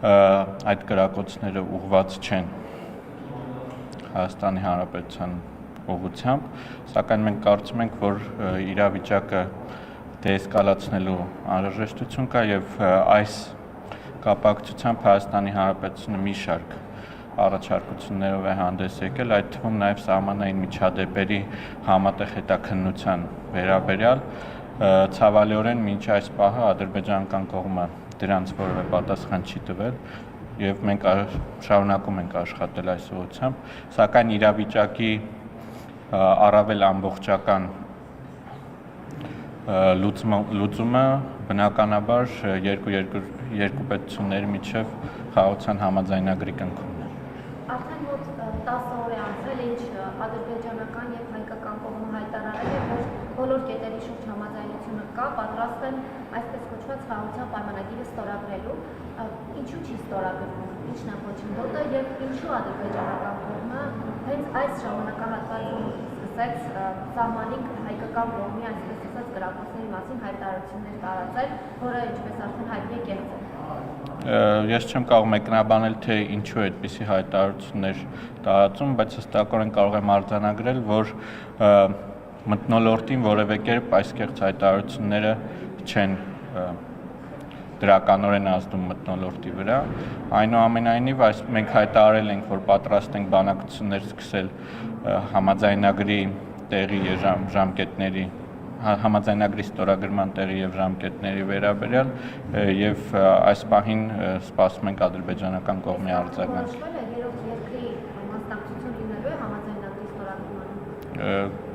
այդ կրակոցները ուղղված չեն Հայաստանի Հանրապետության ուղղությամբ, սակայն մենք կարծում ենք, որ իրավիճակը դեէսկալացնելու անհրաժեշտություն կա եւ այս կապակցությամբ Հայաստանի Հանրապետությունը մի շարք առաջարկություններով է հանդես եկել, այդ թվում նաեւ սահմանային միջադեպերի համատեղ հետաքննության վերաբերյալ ցավալիորեն մինչ այս պահը ադրբեջանական կողմը դրանց որևէ պատասխան չի տվել եւ մենք շարունակում ենք աշխատել այս ուղղությամբ, սակայն իրավիճակի առավել ամբողջական լուծումը բնականաբար երկու պետությունների միջև խաղաղության համաձայնագրի կնքումն է։ Արդեն մոտ 10 օր է անցել, ինչ ադրբեջանական եւ հայկական կողմը հայտարարել է, որ բոլոր կետերի շուրջ համաձայնությունը կա, պատրաստ են այսպես կոչված խաղաղության պայմանագիրը ստորագրելու։ Ինչու չի ստորագրվում, ինչն է խոչընդոտը եւ ինչու ադրբեջանական կողմը հենց այս ժամանակահատվածում սկսեց սահմանի հայկական կողմի այսպես ասած կրակոցների մասին հայտարարություններ տարածել, որը ինչպես արդեն հայտնի է կեղծ է։ Ես չեմ կարող մեկնաբանել, թե ինչու է այդպիսի հայտարարություններ տարածում, բայց հստակորեն կարող եմ արձանագրել, որ մթնոլորտին որևէ կերպ այս կեղծ հայտարարությունները չեն դրականորեն ազդում մթնոլորտի վրա, այնուամենայնիվ մենք հայտարարել ենք, որ պատրաստ ենք բանակցություններ սկսել համաձայնագրի տեղի ժամկետների համաձայնագրի ստորագրման տեղի եւ ժամկետների վերաբերյալ եւ այս պահին սպասում ենք ադրբեջանական կողմի արձագանք։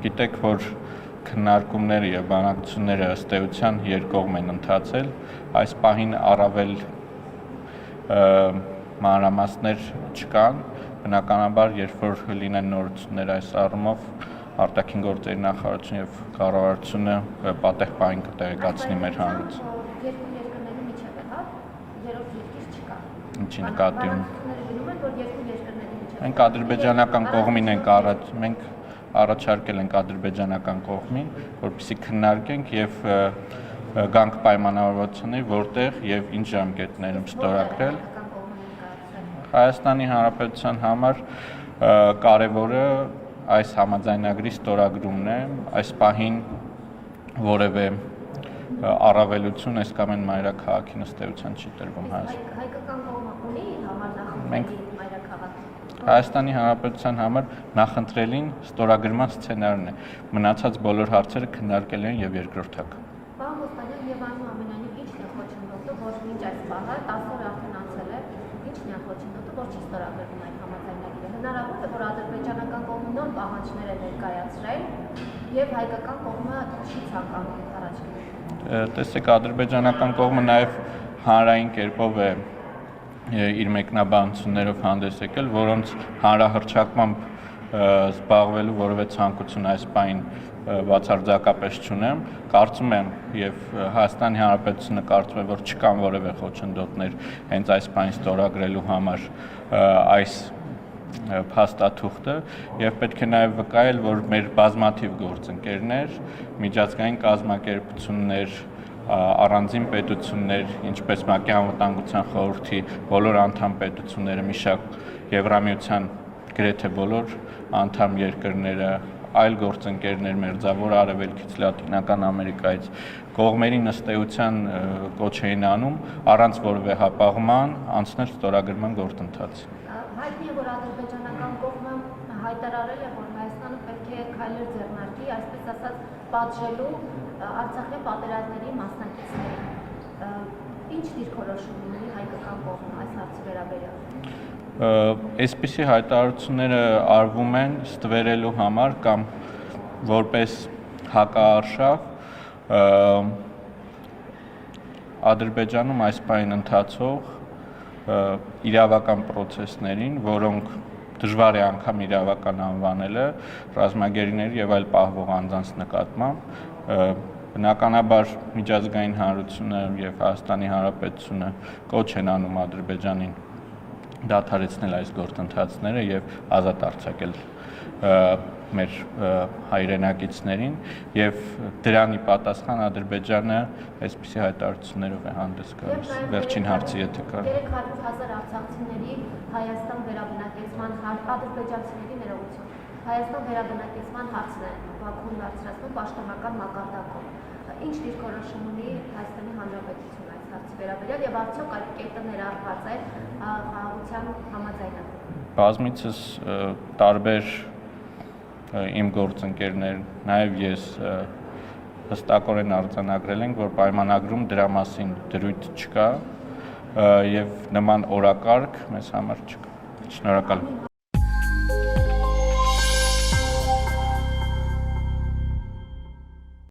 Գիտեք, որ քննարկումները եւ բանակցությունները ըստ էության երկկողմ են ընթացել, այս պահին առավել մանրամասներ չկան, բնականաբար երբ որ լինեն նորություններ այս առումով արտաքին գործերի նախարարությունը եւ կառավարությունը պատեհ պահին կտեղեկացնի մեր հանրությանը։ Երկու երկրների միջև է, հա, երրորդ երկիր չկա։ Ինչի նկատի ունի։ Գնում են, որ երկու երկրների միջև։ Մենք ադրբեջանական կողմին ենք առաջարկել ենք ադրբեջանական կողմին, որպեսզի քննարկենք եւ գանք պայմանավորվածությունների, որտեղ եւ ինչ ժամկետներում ստորագրել։ Հայաստանի Հանրապետության համար կարևորը այս համաձայնագրի ստորագրումն է, այս պահին որևէ առավելություն այս կամ այն մայրաքաղաքի ըստ էության չի տրվում Հայաստան։ Հայկական կողմը ունի համար նախընտրելի մայրաքաղաք։ Հայաստանի Հանրապետության համար նախընտրելին ստորագրման սցենարն է։ Մնացած բոլոր հարցերը քննարկել են եւ երկրորդակ։ Պարոն Ոստանյան, եւ այնուամենայնիվ ինչն է խոչընդոտը, որ մինչ այս պահը 10 օր արդեն անցել է, ինչն է խոչընդոտը, որ չի ստորագրվում այդ համաձայնագիրը։ Հնարավոր է, որ ադրբեջանական կողմը նոր պահանջներ է ներկայացրել եւ հայկական կողմը չի ցանկանում առաջ գնալ։ Տեսեք, ադրբեջանական կողմը նաեւ հանրային կերպով է իր մեկնաբանություններով հանդես եկել, որոնց հանրահռչակմամբ զբաղվելու որևէ ցանկություն այս պահին բացարձակապես չունեմ, կարծում եմ եւ Հայաստանի Հանրապետությունը կարծում է, որ չկան որևէ խոչընդոտներ հենց այս պահին ստորագրելու համար այս փաստաթուղթը եւ պետք է նաեւ վկայել, որ մեր բազմաթիվ գործընկերներ, միջազգային կազմակերպություններ, առանձին պետություններ, ինչպես ՄԱԿ-ի անվտանգության խորհրդի բոլոր անդամ պետությունները, մի շարք Եվրամիության գրեթե բոլոր անդամ երկրները, այլ գործընկերներ Մերձավոր Արևելքից, Լատինական Ամերիկայից կողմերին ըստ էության կոչ էին անում առանց որևէ հապաղման անցնել ստորագրման գործընթաց։ Հայտնի է, որ ադրբեջանական կողմը հայտարարել է, որ Հայաստանը պետք է քայլեր ձեռնարկի, այսպես ասած, պատժելու Արցախի պատերազմների մասնակիցներին։ Ինչ դիրքորոշում ունի հայկական կողմը այս հարցի վերաբերյալ։ Այսպիսի հայտարարությունները արվում են ստվերելու համար կամ որպես հակաարշավ Ադրբեջանում այս պահին ընթացող իրավական պրոցեսներին, որոնք դժվար է անգամ իրավական անվանելը ռազմագերիների եւ այլ պահվող անձանց նկատմամբ, բնականաբար միջազգային հանրությունը եւ Հայաստանի Հանրապետությունը կոչ են անում Ադրբեջանին դադարեցնել այս գործընթացները եւ ազատ արձակել մեր հայրենակիցներին եւ դրանի պատասխան Ադրբեջանը այսպիսի հայտարարություններով է հանդես գալիս։ Վերջին հարցի եթե կար։ 300,000 արցախցիների Հայաստան վերաբնակեցման ադրբեջանցիների ներողություն։ Հայաստան վերաբնակեցման հարցն է Բաքուն բարձրացնում պաշտոնական մակարդակով։ Ինչ դիրքորոշում ունի Հայաստանի Հանրապետությունը այս հարցի վերաբերյալ եւ արդյոք այդ կետը ներառված է խաղաղության համաձայնագրում։ Բազմիցս տարբեր իմ գործընկերներ, նաև ես հստակորեն արձանագրել ենք, որ պայմանագրում դրա մասին դրույթ չկա եւ նման օրակարգ մեզ համար չկա։ Շնորհակալ եմ։